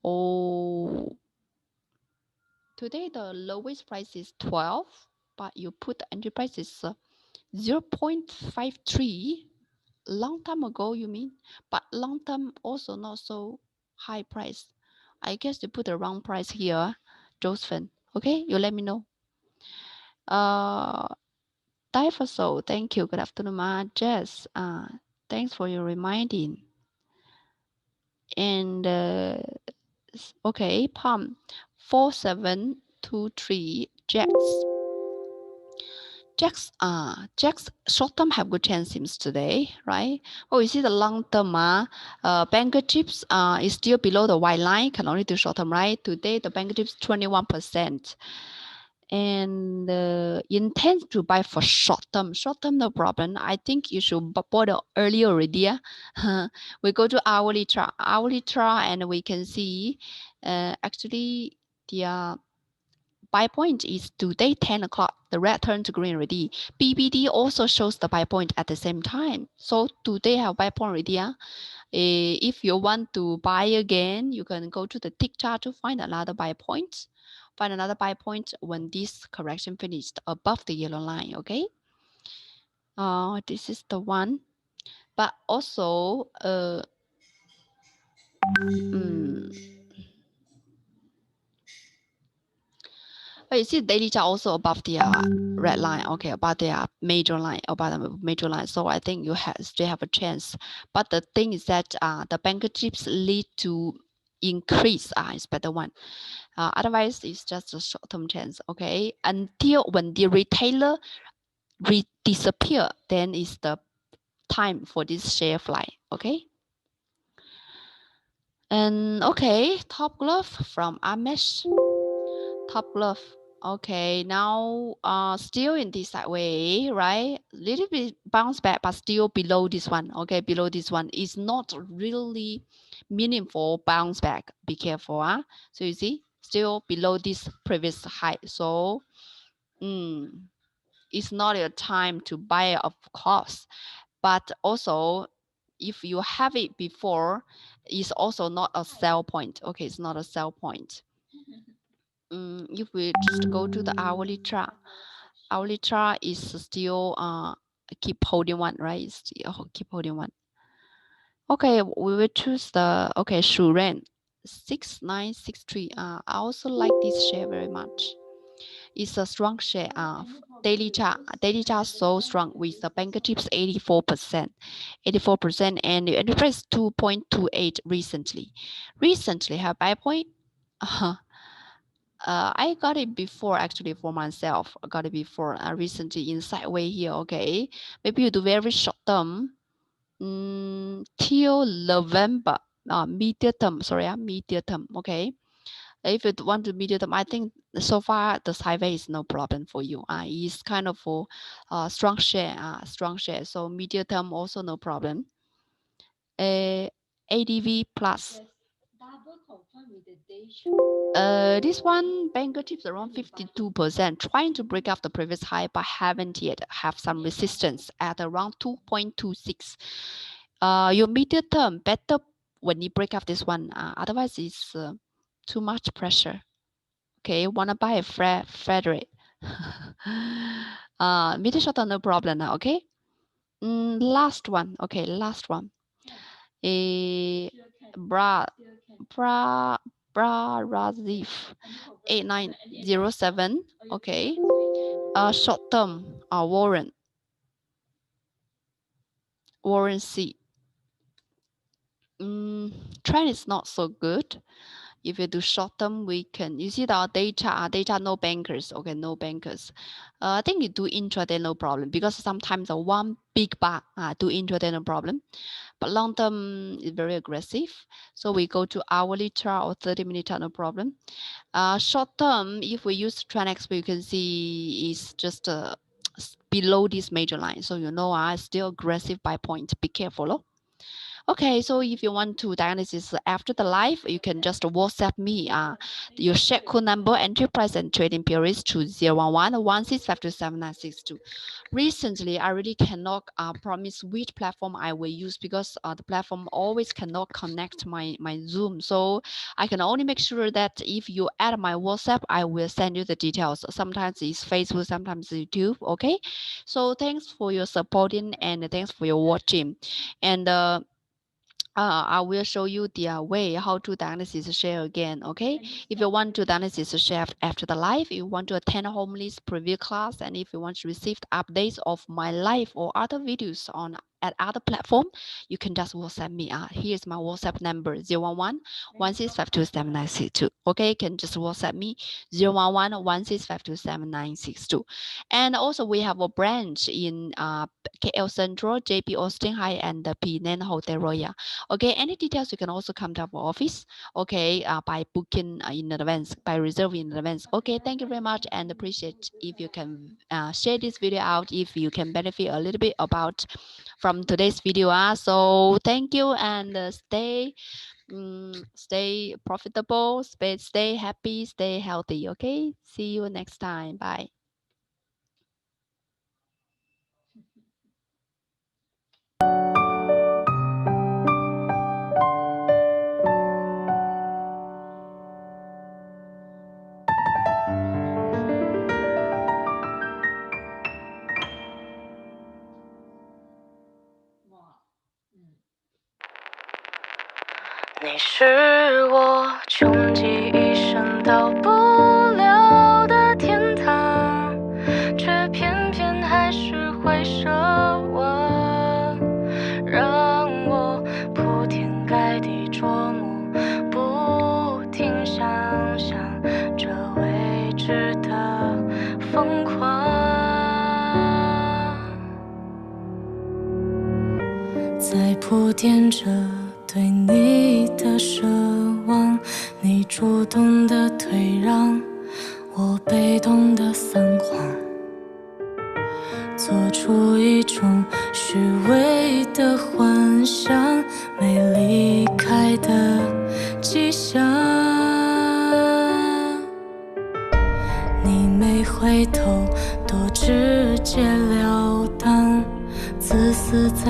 Oh. Today the lowest price is 12, but you put the entry price is 0.53. Long time ago, you mean? But long term also not so high price. I guess you put the wrong price here, Josephine. Okay, you let me know. Diverso, thank you. Good afternoon, Jess. Thanks for your reminding. And okay, Palm 4723 Jacks. Jack's short term have good chance seems today, right? Oh, you see the long term, banker chips is still below the white line, can only do short term, right? Today the banker chips 21%. And intend to buy for short term. Short term, no problem. I think you should bought early already. We go to hourly chart, and we can see actually the buy point is today 10 o'clock. The red turned to green already. BBD also shows the buy point at the same time. So today have buy point already. If you want to buy again, you can go to the tick chart to find another buy point. Find another buy point when this correction finished above the yellow line. Okay. This is the one. But also, you see daily chart also above the red line. Okay, about the major line, So I think you still have a chance. But the thing is that the banker chips lead to increase. Is better one. Otherwise, it's just a short-term chance. Okay, until when the retailer disappear, then is the time for this share fly. Okay. And okay, Top Glove from Amesh. Top Glove. Okay, now still in this way, right? Little bit bounce back, but still below this one. Okay, below this one is not really meaningful bounce back. Be careful, huh? So you see, still below this previous high. So it's not your time to buy, of course. But also, if you have it before, it's also not a sell point. Okay, it's not a sell point. If we just go to the hourly chart is still keep holding one, right? Still keep holding one. Okay, we will choose the Shuren 6963. I also like this share very much. It's a strong share. Daily chart so strong with the banker chips 84%, and the enterprise 2.28 recently. Recently, have buy point. I got it before actually for myself. I got it before recently in sideway here. Okay, maybe you do very short term till November. Medium term. Sorry, medium term. Okay. If you want to medium term, I think so far the sideway is no problem for you. It's kind of for strong share. Strong share. So medium term also no problem. ADV plus. This one banker chips around 52%, trying to break off the previous high, but haven't yet have some resistance at around 2.26. Your medium term better when you break off this one. Otherwise, it's too much pressure. Okay, wanna buy a Frederick. Middle short term no problem now. Okay. Last one. Okay, last one. Bra Razif 8907. Okay. Short term. Warren C. Trend is not so good. If you do short term, we can, you see our data no bankers. Okay, no bankers. I think you do intraday no problem, because sometimes a one big bar do intraday no problem. But long term is very aggressive. So we go to hourly chart or 30-minute chart, no problem. Short term, if we use TrendExpo, you can see is just below this major line. So you know, still aggressive buy point. Be careful. Okay, so if you want to diagnosis after the live, you can just WhatsApp me your share code number, entry price, and trading periods to 011-16527-962. Recently, I really cannot promise which platform I will use, because the platform always cannot connect my Zoom. So I can only make sure that if you add my WhatsApp, I will send you the details. Sometimes it's Facebook, sometimes YouTube. Okay, so thanks for your supporting and thanks for your watching. And I will show you the way how to diagnosis share again. Okay, if you want to diagnosis share after the live, you want to attend a home list preview class, and if you want to receive updates of my live or other videos on at other platform, you can just WhatsApp me. Here's my WhatsApp number 011-16527-962. Okay, you can just WhatsApp me 011-16527-962. And also we have a branch in KL Central, JP Austin High, and the Penang Hotel Royal. Okay, any details you can also come to our office. Okay, by booking in advance, by reserving in advance. Okay, thank you very much, and appreciate if you can share this video out if you can benefit a little bit about from today's video. So thank you, and stay profitable, stay happy, stay healthy. Okay, see you next time. Bye.你是我穷极一生到不了的天堂，却偏偏还是会奢望，让我铺天盖地琢磨，不停想象这未知的疯狂，在铺垫着对你的奢望，你主动的退让，我被动的散光，做出一种虚伪的幻想，没离开的迹象。你没回头，多直截了当，自私在